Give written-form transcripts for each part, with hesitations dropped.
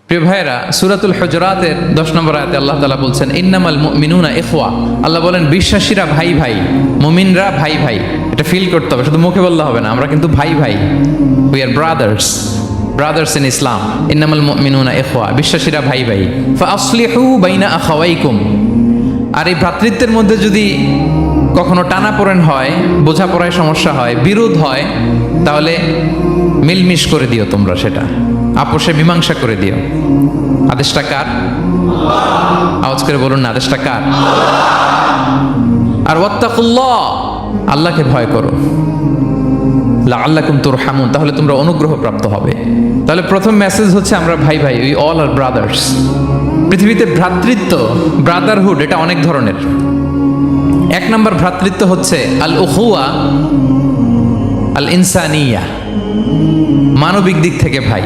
প্রিয় ভাইয়েরা, সূরাতুল হুজুরাতের 10 নম্বর আয়াতে আল্লাহ তাআলা বলছেন ইন্নামাল মুমিনুনা ইখওয়া। আল্লাহ বলেন বিশ্বাসীরা ভাই ভাই, মুমিনরা ভাই ভাই। এটা ফিল করতে হবে, শুধু মুখে বললে হবে না। আমরা কিন্তু ভাই ভাই, উই আর ব্রাদার্স ইন ইসলাম। ইন্নামাল মুমিনুনা ইখওয়া, বিশ্বাসীরা ভাই ভাই। ফাআসলিহু বাইনা আখাওয়াইকুম। আর এই ভ্রাতৃত্বের মধ্যে যদি কখনো টানাপোড়েন হয়, বোঝাপড়ায় সমস্যা হয়, বিরোধ হয়, তাহলে মিলমিশ করে দিও তোমরা, সেটা আপোষে মীমাংসা করে দিও। আদেশটা কার? আওয়াজ করে বলুন না, আদেশটা কার? আর ওয়াত্তাকুল্লাহ, আল্লাহকে ভয় করো। লাআল্লাকুম তুরহামুন, তাহলে তোমরা অনুগ্রহ প্রাপ্ত হবে। তাহলে প্রথম মেসেজ হচ্ছে আমরা ভাই ভাই, উই অল আর ব্রাদার্স। পৃথিবীতে ভ্রাতৃত্ব, ব্রাদারহুড, এটা অনেক ধরনের। এক নম্বর ভ্রাতৃত্ব হচ্ছে আল উখুয়া আল ইনসানিয়া, মানবিক দিক থেকে ভাই।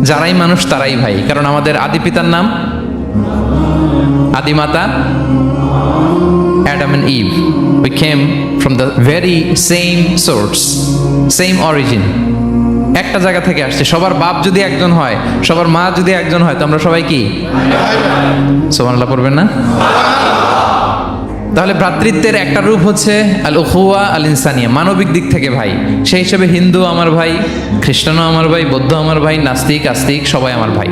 যারাই মানুষ তারাই ভাই, কারণ আমাদের আদি পিতার নাম, আদিমাতা Adam and Eve. We came from the very same source, same origin. একটা জায়গা থেকে আসছে। সবার বাপ যদি একজন হয়, সবার মা যদি একজন হয়, তো আমরা সবাই কি? সুবহানাল্লাহ পড়বেন না? তাহলে ভ্রাতৃত্বের একটা রূপ হচ্ছে আল উখুয়া আল ইনসানিয়া, মানবিক দিক থেকে ভাই। সেই হিসেবে হিন্দু আমার ভাই, খ্রিস্টানও আমার ভাই, বৌদ্ধ আমার ভাই, নাস্তিক আস্তিক সবাই আমার ভাই।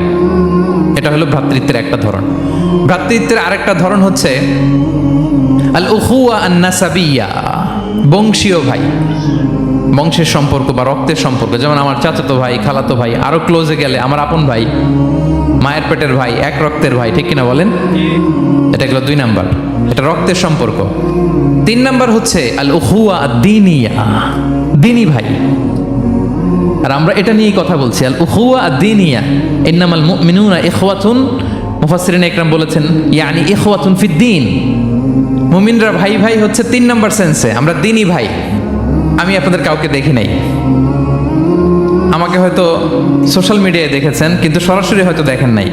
এটা হলো ভ্রাতৃত্বের একটা ধরন। ভ্রাতৃত্বের আরেকটা ধরন হচ্ছে আল উখুয়া আন নাসাবিয়া, বংশীয় ভাই, বংশের সম্পর্ক বা রক্তের সম্পর্ক। যেমন আমার চাচাতো ভাই, খালাতো ভাই, আরো ক্লোজে গেলে আমার আপন ভাই, মায়ের পেটের ভাই, এক রক্তের ভাই, ঠিক কিনা বলেন? এটা গেল 2 নাম্বার, এটা রক্তের সম্পর্ক। 3 নাম্বার হচ্ছে আল উখুয়া আদ-দীনিয়া, দ্বীনি ভাই। আর আমরা এটা নিয়েই কথা বলছি, আল উখুয়া আদ-দীনিয়া। ইন্নামাল মুমিনুনা ইখওয়াতুন, মুফাসসিরিন ইকরাম বলেছেন ইয়ানি ইখওয়াতুন ফিদ-দীন। মুমিনরা ভাই ভাই হচ্ছে 3 নাম্বার সেন্সে, আমরা দ্বীনি ভাই। আমি আপনাদের কাউকে দেখি নাই, আমাকে হয়তো সোশ্যাল মিডিয়ায় দেখেছেন, কিন্তু সরাসরি হয়তো দেখেন নাই।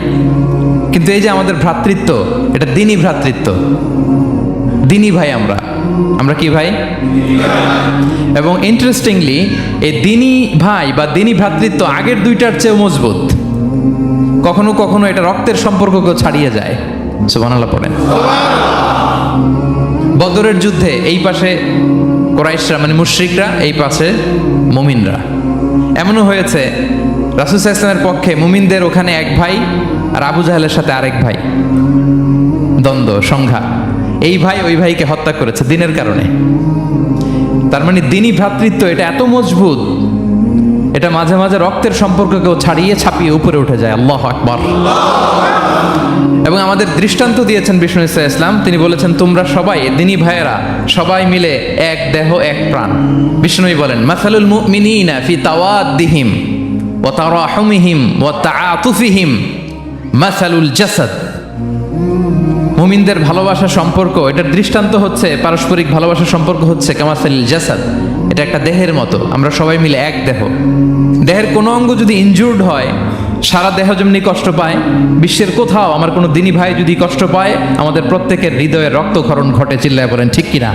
কিন্তু এই যে আমাদের ভ্রাতৃত্ব, এটা দ্বীনি ভ্রাতৃত্ব, দ্বীনি ভাই। আমরা কি ভাই? এবং ইন্টারেস্টিংলি এই দ্বীনি ভাই বা দ্বীনি ভ্রাতৃত্ব আগের দুইটার চেয়ে মজবুত। কখনো কখনো এটা রক্তের সম্পর্ককেও ছাড়িয়ে যায়। সুবহানাল্লাহ পড়েন। বদরের যুদ্ধে এই পাশে কুরাইশরা মানে মুশরিকরা, এই পাশে মুমিনরা। এমনও হয়েছে রাসূল সাল্লাল্লাহু আলাইহি ওয়াসাল্লামের পক্ষে মুমিনদের ওখানে এক ভাই, আর আবু জাহেলের সাথে আরেক ভাই, দ্বন্দ্ব, সংঘাত। এই ভাই ওই ভাইকে হত্যা করেছে দ্বীনের কারণে। তার মানে দ্বীনি ভ্রাতৃত্ব এটা এত মজবুত, এটা মাঝে মাঝে রক্তের সম্পর্ককেও ছাড়িয়ে ছাপিয়ে উপরে উঠে যায়। আল্লাহু আকবার। এবং আমাদের দৃষ্টান্ত দিয়েছেন বিষ্ণু ইসলাম। তিনি বলেছেন তোমরা সবাই দ্বীনি ভাইয়েরা, সবাই মিলে এক দেহ এক প্রাণ। বিষ্ণুই বলেন মাসালুল মুমিনিনা ফি তাওয়াদ্দিহিম ওয়া তারাহুমিহিম ওয়া তাআতুফিহিম মাসালুল জাসাদ। মুমিনদের ভালোবাসা সম্পর্ক, এটার দৃষ্টান্ত হচ্ছে, পারস্পরিক ভালোবাসার সম্পর্ক হচ্ছে কামাসালিল জাসাদ, এটা একটা দেহের মতো। আমরা সবাই মিলে এক দেহ। দেহের কোনো অঙ্গ যদি ইনজুর্ড হয়, সারা দেহ যেমনি কষ্ট পায়, বিশ্বের কোথাও আমার কোনো দ্বীনি ভাই যদি কষ্ট পায়, আমাদের প্রত্যেকের হৃদয়ে রক্তক্ষরণ ঘটে। চিল্লায় বলেন ঠিক কিনা?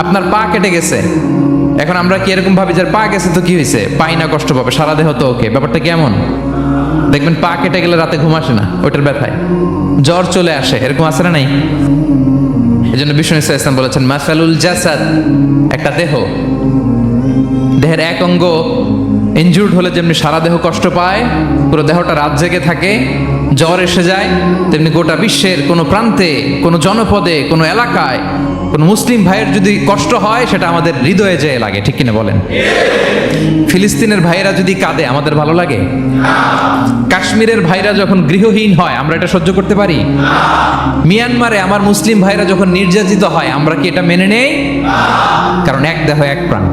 আপনার পা কেটে গেছে, এখন আমরা কি এরকম ভাবি যে পা গেছে তো কি হয়েছে, পাই না, কষ্ট পাবে, সারা দেহ তো ওকে। ব্যাপারটা কেমন? দেখবেন পা কেটে গেলে রাতে ঘুম আসে না, ওইটার ব্যথায় জ্বর চলে আসে, এরকম আছে না নাই? এই জন্য বিষ্ণু ইসলাম বলেছেন মাসালুল জাসাদ, একটা দেহ, দেহের এক অঙ্গ ইনজুর্ড হলে যেমনি সারা দেহ কষ্ট পায়, পুরো দেহটা রাত জেগে থাকে, জ্বর এসে যায়, তেমনি গোটা বিশ্বের কোনো প্রান্তে, কোনো জনপদে, কোনো এলাকায় কোনো মুসলিম ভাইয়ের যদি কষ্ট হয়, সেটা আমাদের হৃদয়ে যেয়ে লাগে। ঠিক কিনা বলেন? ফিলিস্তিনের ভাইয়েরা যদি কাঁদে, আমাদের ভালো লাগে? কাশ্মীরের ভাইরা যখন গৃহহীন হয়, আমরা এটা সহ্য করতে পারি? মিয়ানমারে আমার মুসলিম ভাইরা যখন নির্যাতিত হয়, আমরা কি এটা মেনে নেই? কারণ এক দেহ এক প্রাণ।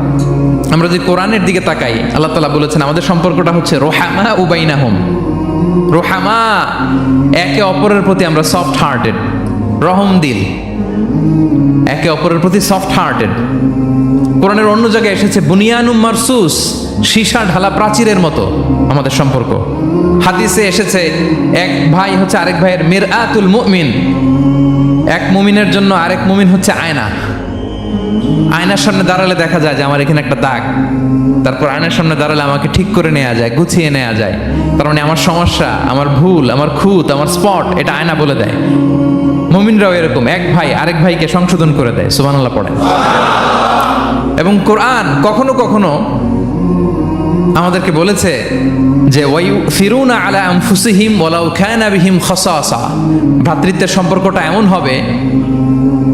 আমরা যদি কোরআনের দিকে তাকাই, আল্লাহ তাআলা বলেছেন আমাদের সম্পর্কটা হচ্ছে রোহামা উবাইনাহুম। রোহামা, একে অপরের প্রতি আমরা সফট হার্টেড, রহম দিল, একে অপরের প্রতি সফট হার্টেড। কোরআনের অন্য জায়গায় এসেছে বুনিয়ানুম মারসুস, সীসা ঢালা প্রাচীরের মতো আমাদের সম্পর্ক। হাদিসে এসেছে এক ভাই হচ্ছে আরেক ভাইয়ের মিরআতুল মুমিন, এক মুমিনের জন্য আরেক মুমিন হচ্ছে আয়না। আয়নার সামনে দাঁড়ালে দেখা যায় যে আমার এখানে একটা দাগ, তারপর আয়নার সামনে দাঁড়ালে আমাকে ঠিক করে নেওয়া যায়, গুছিয়ে নেওয়া যায়। তার মানে আমার সমস্যা, আমার ভুল, আমার খুঁত, আমার স্পট, এটা আয়না বলে দেয়। মুমিনরাও এরকম, এক ভাই আরেক ভাইকে সংশোধন করে দেয়। সুবহানাল্লাহ পড়েন। এবং কোরআন কখনো কখনো আমাদেরকে বলেছে যে ওয়ায়ুফিরুনা আলা আনফুসিহিম ওয়ালাউ কানা বিহিম খাসাসা, ভ্রাতৃত্বের সম্পর্কটা এমন হবে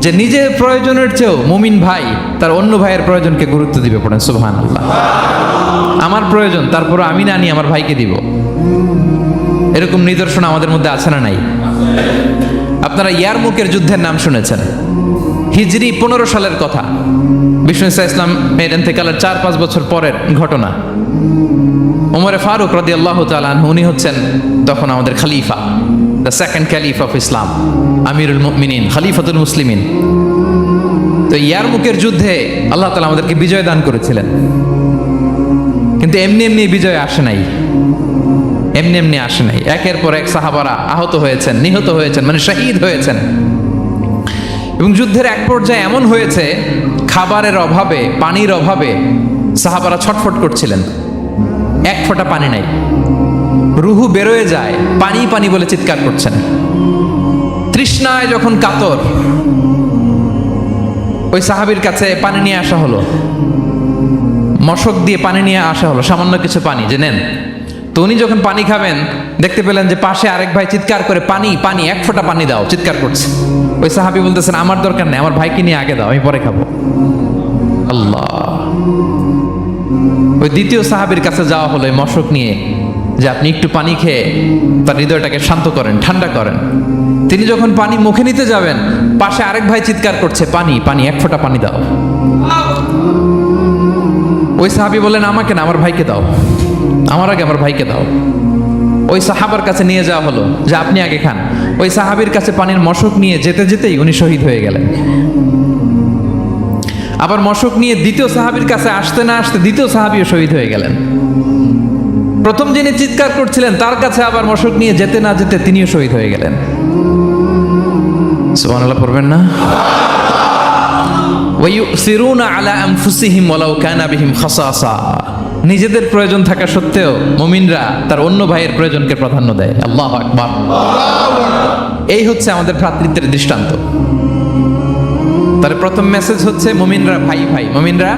যে নিজের প্রয়োজনের চেয়েও মুমিন ভাই তার অন্য ভাইয়ের প্রয়োজনকে গুরুত্ব দিবে। পড়েন সুবহানাল্লাহ। আমার প্রয়োজন, তারপর আমি না নিয়ে আমার ভাইকে দিব। এরকম নিদর্শন আমাদের মধ্যে আছে না নাই? আপনারা ইয়ারমুকের যুদ্ধের নাম শুনেছেন, হিজরি 15 সালের কথা। বিষ্ণু ইসলাম এর ইন্তেকালের 4-5 বছর পরের ঘটনা। ওমরে ফারুক রাদিয়াল্লাহু তাআলা আনহু, উনি হচ্ছেন তখন আমাদের খলিফা, the second caliph of Islam, আমিরুল মুমিনিন, খলিফাতুল মুসলিমিন। তো ইয়ারমুকের যুদ্ধে আল্লাহ তাআলা আমাদেরকে বিজয় দান করেছিলেন, কিন্তু এমনি এমনি বিজয় আসে নাই, এমনি এমনি আসে নাই। একের পর এক সাহাবারা আহত হয়েছেন, নিহত হয়েছেন, মানে শহীদ হয়েছেন। এবং যুদ্ধের এক পর্যায়ে এমন হয়েছে, খাবারের অভাবে, পানির অভাবে সাহাবারা ছটফট করছিলেন, এক ফোঁটা পানি নাই, রুহু বেরোয় যায়, পানি পানি বলে চিৎকার করছেন। তৃষ্ণায় যখন কাতর, ওই সাহাবীর কাছে পানি নিয়ে আসা হলো, মশক দিয়ে পানি নিয়ে আসা হলো, সামান্য কিছু পানি, যে নেন। তো উনি যখন পানি খাবেন, দেখতে পেলেন যে পাশে আরেক ভাই চিৎকার করে পানি পানি, এক ফোঁটা পানি দাও, চিৎকার করছে। ওই সাহাবী বলতেছেন আমার দরকার নেই, আমার ভাইকে নিয়ে আগে দাও, আমি পরে খাবো। আল্লাহ। ওই দ্বিতীয় সাহাবীর কাছে যাওয়া হলো এই মশক নিয়ে, যে আপনি একটু পানি খেয়ে তার হৃদয়টাকে শান্ত করেন, ঠান্ডা করেন। তিনি যখন পানি মুখে নিতে যাবেন, পাশে আরেক ভাই চিৎকার করছে পানি পানি, এক ফোঁটা পানি দাও। ওই সাহাবী বললেন আমাকে না, আমার ভাইকে দাও, আমার আগে আমার ভাইকে দাও। ওই সাহাবার কাছে নিয়ে যাওয়া হলো যে আপনি আগে খান। ওই সাহাবীর কাছে পানির মশক নিয়ে যেতে যেতেই উনি শহীদ হয়ে গেলেন। আবার মশক নিয়ে দ্বিতীয় সাহাবীর কাছে আসতে না আসতে দ্বিতীয় সাহাবীও শহীদ হয়ে গেলেন। প্রথম যিনি চিৎকার করছিলেন তার কাছে আবার মশক নিয়ে যেতে না যেতে তিনিও শহীদ হয়ে গেলেন। সুবহানাল্লাহ পড়বেন না? ওয়ায়ুসিরুনা আলা আনফুসিহিম ওয়ালাউ কানা বিহিম খাসাসা, নিজেদের প্রয়োজন থাকা সত্ত্বেও মুমিনরা তার অন্য ভাইয়ের প্রয়োজনকে প্রাধান্য দেয়। আল্লাহু আকবার। এই হচ্ছে আমাদের ভ্রাতৃত্বের দৃষ্টান্ত। তাহলে প্রথম মেসেজ হচ্ছে মুমিনরা ভাই ভাই, মুমিনরা